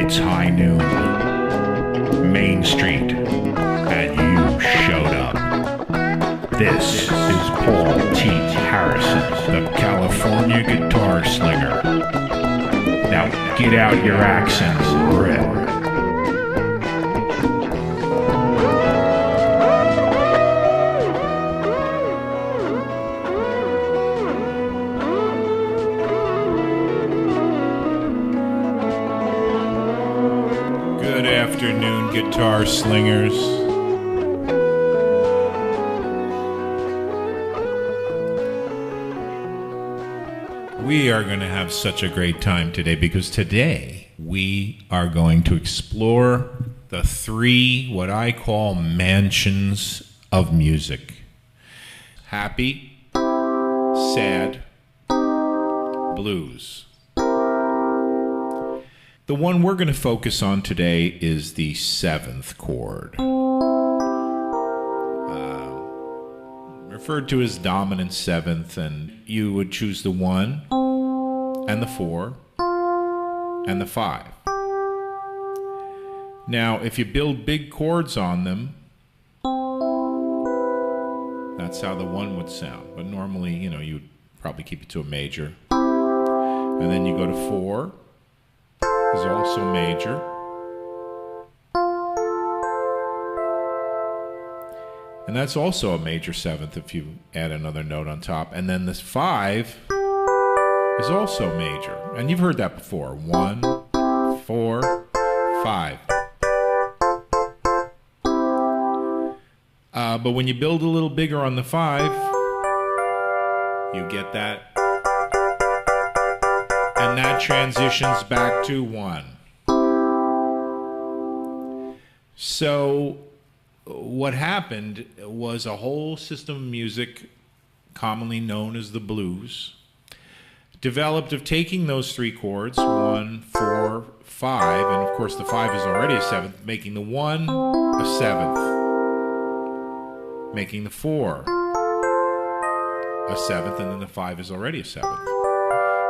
It's high noon, Main Street, and you showed up. This is Paul T. Harrison, the California Guitar Slinger. Now get out your accents and rip. Good afternoon, Guitar Slingers. We are going to have such a great time today because today we are going to explore the three, what I call mansions of music. Happy, sad, blues. The one we're going to focus on today is the seventh chord. Referred to as dominant seventh, and you would choose the 1 and the 4 and the 5. Now, if you build big chords on them, that's how the 1 would sound. But normally, you would probably keep it to a major. And then you go to 4, is also major. And that's also a major seventh if you add another note on top. And then this 5 is also major. And you've heard that before. 1, 4, 5. But when you build a little bigger on the 5, you get that. And that transitions back to 1. So what happened was a whole system of music, commonly known as the blues, developed of taking those three chords, 1, 4, 5, and of course the 5 is already a seventh, making the 1 a seventh, making the 4 a seventh, and then the 5 is already a seventh.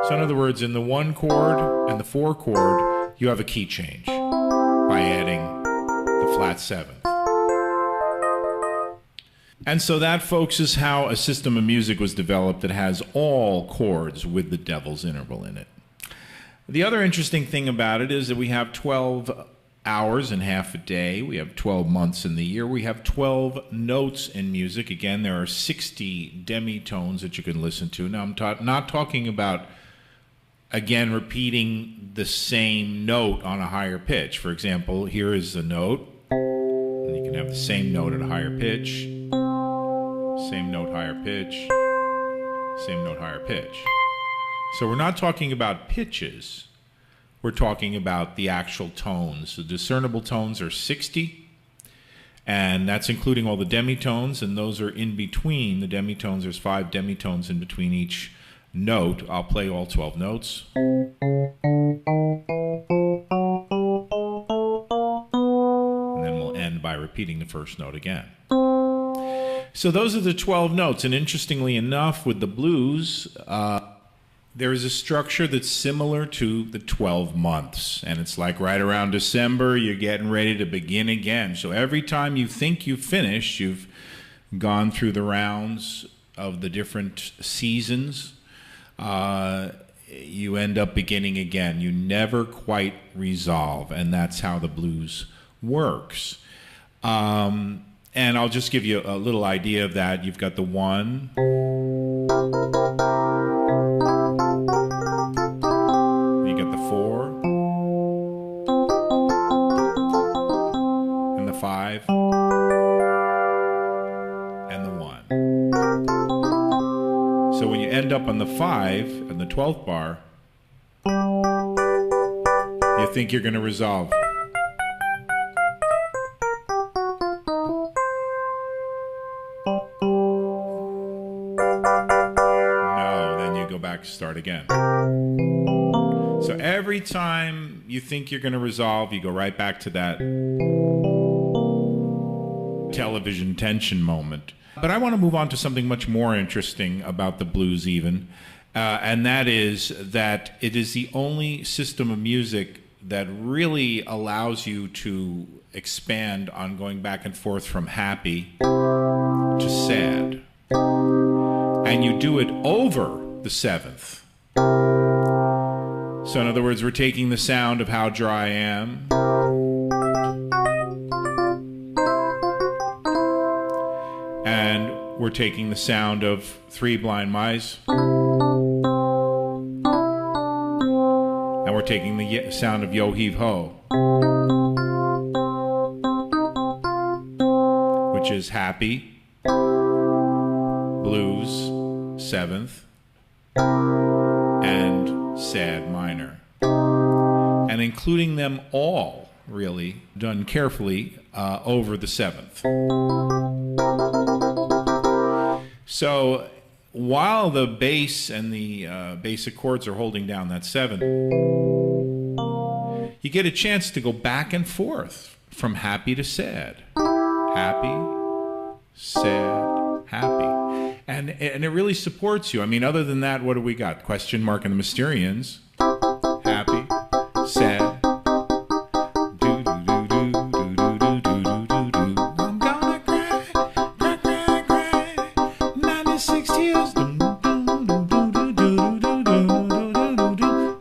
So in other words, in the 1 chord and the 4 chord, you have a key change by adding the flat seventh. And so that, folks, is how a system of music was developed that has all chords with the devil's interval in it. The other interesting thing about it is that we have 12 hours and half a day. We have 12 months in the year. We have 12 notes in music. Again, there are 60 demitones that you can listen to. Now, I'm not talking about, again, repeating the same note on a higher pitch. For example, here is the note, and you can have the same note at a higher pitch. Same note, higher pitch. Same note, higher pitch. So we're not talking about pitches. We're talking about the actual tones. The discernible tones are 60, and that's including all the demitones, and those are in between the demitones. There's 5 demitones in between each note. I'll play all 12 notes. And then we'll end by repeating the first note again. So those are the 12 notes, and interestingly enough, with the blues, there is a structure that's similar to the 12 months, and it's like right around December, you're getting ready to begin again. So every time you think you've finished, you've gone through the rounds of the different seasons, you end up beginning again. You never quite resolve, and that's how the blues works. And I'll just give you a little idea of that. You've got the 1. You got the 4. And the 5. And the 1. So when you end up on the 5 and the 12th bar, you think you're going to resolve. Start again. So every time you think you're going to resolve, you go right back to that television tension moment. But I want to move on to something much more interesting about the blues even, and that is that it is the only system of music that really allows you to expand on going back and forth from happy to sad. And you do it over the seventh. So in other words, we're taking the sound of How Dry I Am, and we're taking the sound of Three Blind Mice, and we're taking the sound of Yo Heave Ho, which is happy, blues, seventh, and sad minor. And including them all, really, done carefully over the seventh. So while the bass and the basic chords are holding down that seventh, you get a chance to go back and forth from happy to sad. Happy, sad, happy. And it really supports you. I mean, other than that, what do we got? Question Mark and the Mysterians. Happy, sad. I'm gonna cry, cry, cry, cry. 96 tears.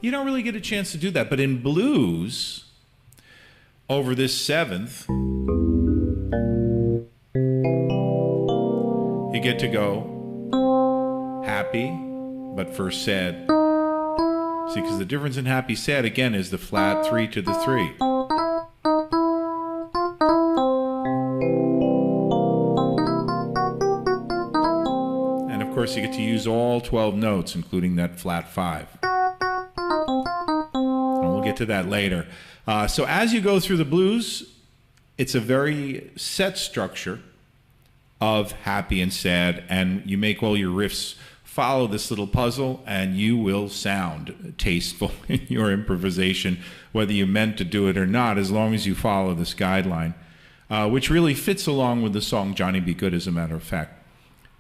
You don't really get a chance to do that. But in blues, over this seventh, you get to go happy, but first sad. See, because the difference in happy, sad, again, is the flat 3 to the 3. And of course, you get to use all 12 notes, including that flat 5. And we'll get to that later. So as you go through the blues, it's a very set structure of happy and sad, and you make all your riffs follow this little puzzle, and you will sound tasteful in your improvisation, whether you meant to do it or not, as long as you follow this guideline, which really fits along with the song Johnny Be Good, as a matter of fact.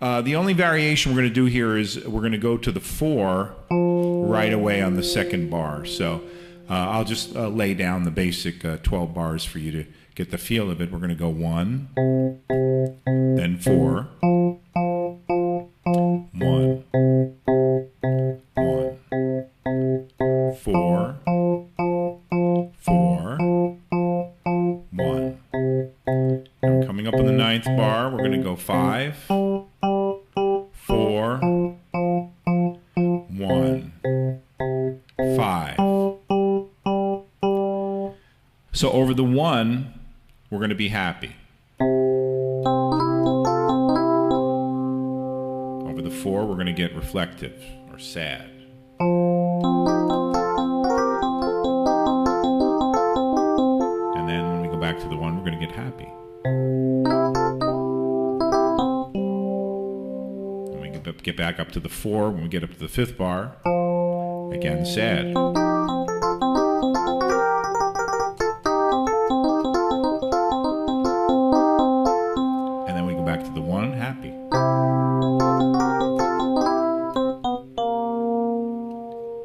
The only variation we're going to do here is we're going to go to the 4 right away on the second bar. So I'll just lay down the basic 12 bars for you to get the feel of it. We're going to go 1, then 4, 1, 1, 4, 4, 1. And coming up on the 9th bar, we're going to go 5, 4, 1, 5. So over the 1, we're going to be happy. Over the 4, we're going to get reflective or sad. And then when we go back to the 1, we're going to get happy. When we get back up to the 4, when we get up to the 5th bar, again, sad. Back to the 1, happy.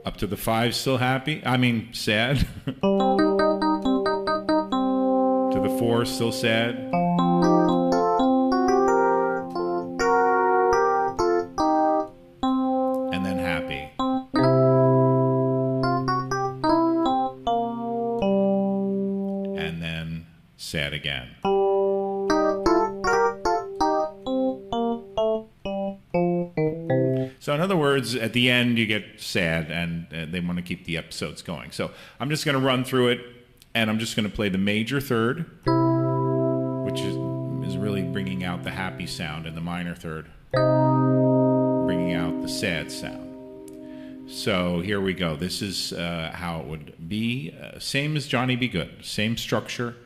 Up to the 5, still happy. I mean, sad. To the 4, still sad. And then happy. And then sad again. So in other words, at the end, you get sad, and they want to keep the episodes going. So I'm just going to run through it, and I'm just going to play the major third, which is really bringing out the happy sound, and the minor third, bringing out the sad sound. So here we go. This is how it would be. Same as Johnny Be Good. Same structure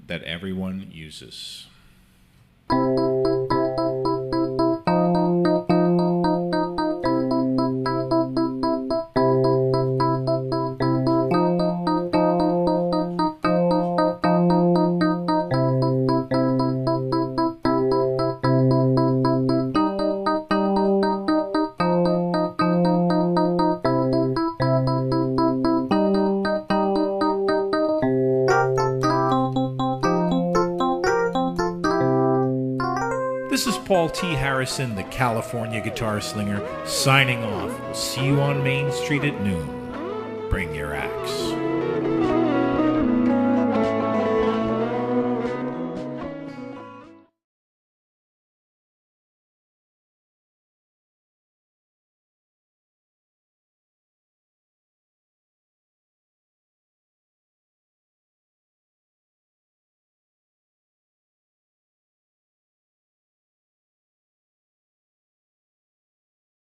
that everyone uses. This is Paul T. Harrison, the California Guitar Slinger, signing off. We'll see you on Main Street at noon. Bring your axe.